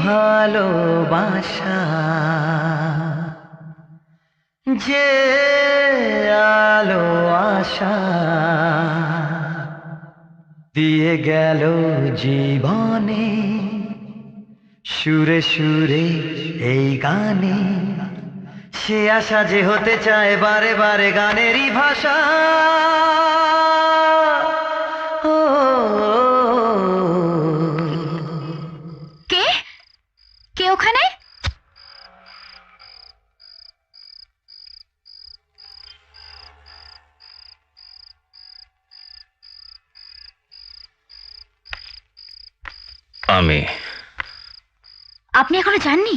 ভালোবাসা যে আলো আশা দিয়ে গেল জীবনে, সুরে সুরে এই গানে সে আশা যে হতে চায় বারে বারে গানেরই ভাষা। ও কে কে ওখানে? আমি আপনি এখনো যাননি?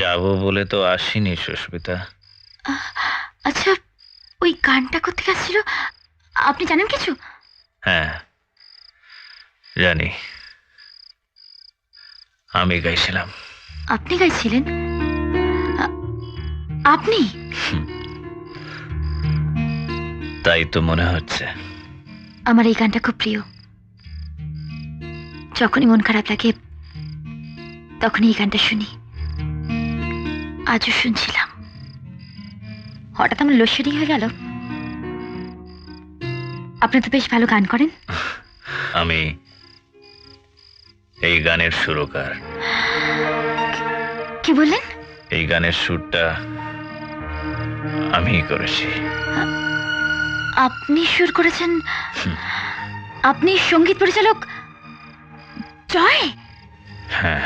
যাব বলে তো আসিনি সুস্মিতা। আচ্ছা, ওই গানটা কোথেকে আসছিল আপনি জানেন কিছু? হ্যাঁ জানি, আমি গাইছিলাম। আপনি গাইছিলেন? আপনি? তাই তো মনে হচ্ছে। আমার এই গানটা খুব প্রিয়। যখনই মন খারাপ লাগে তখনই এই গানটা শুনি। আজও শুনছিলাম, হঠাৎ আমার লোডশেডিং হয়ে গেল। আপনি তো বেশ ভালো গান করেন। আমি এই গানের সুরকার। কি বললেন? এই গানের সুরটা আমিই করেছি। আপনি সুর করেছেন? আপনি সঙ্গীত পরিচালক জয়? হ্যাঁ।